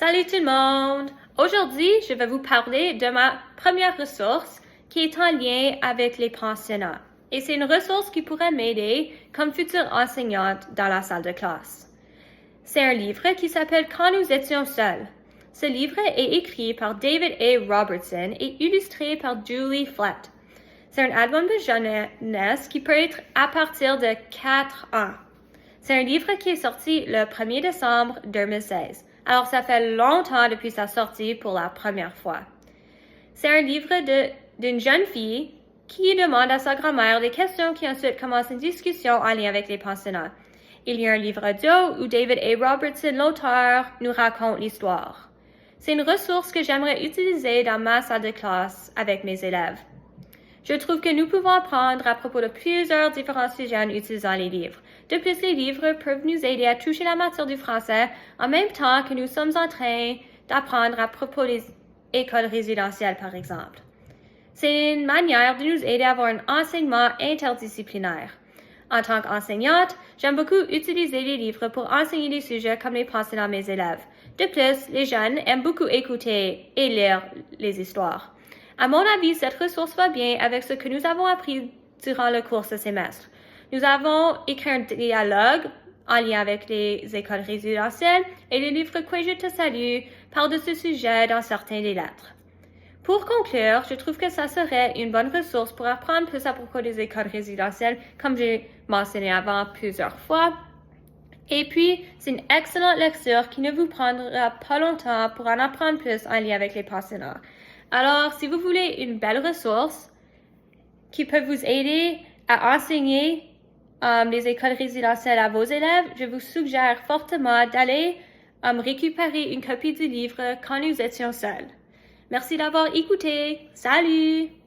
Salut tout le monde! Aujourd'hui, je vais vous parler de ma première ressource qui est en lien avec les pensionnats. Et c'est une ressource qui pourrait m'aider comme future enseignante dans la salle de classe. C'est un livre qui s'appelle Quand nous étions seuls. Ce livre est écrit par David A. Robertson et illustré par Julie Flett. C'est un album de jeunesse qui peut être à partir de 4 ans. C'est un livre qui est sorti le 1er décembre 2016. Alors, ça fait longtemps depuis sa sortie pour la première fois. C'est un livre d'une jeune fille qui demande à sa grand-mère des questions qui ensuite commencent une discussion en lien avec les pensionnats. Il y a un livre audio où David A. Robertson, l'auteur, nous raconte l'histoire. C'est une ressource que j'aimerais utiliser dans ma salle de classe avec mes élèves. Je trouve que nous pouvons apprendre à propos de plusieurs différents sujets en utilisant les livres. De plus, les livres peuvent nous aider à toucher la matière du français en même temps que nous sommes en train d'apprendre à propos des écoles résidentielles, par exemple. C'est une manière de nous aider à avoir un enseignement interdisciplinaire. En tant qu'enseignante, j'aime beaucoup utiliser les livres pour enseigner des sujets comme les pensionnats à mes élèves. De plus, les jeunes aiment beaucoup écouter et lire les histoires. À mon avis, cette ressource va bien avec ce que nous avons appris durant le cours ce semestre. Nous avons écrit un dialogue en lien avec les écoles résidentielles et le livre Que je te salue parle de ce sujet dans certains des lettres. Pour conclure, je trouve que ça serait une bonne ressource pour apprendre plus à propos des écoles résidentielles, comme j'ai mentionné avant plusieurs fois. Et puis, c'est une excellente lecture qui ne vous prendra pas longtemps pour en apprendre plus en lien avec les pensionnats. Alors, si vous voulez une belle ressource qui peut vous aider à enseigner les écoles résidentielles à vos élèves, je vous suggère fortement d'aller récupérer une copie du livre Quand nous étions seuls. Merci d'avoir écouté. Salut!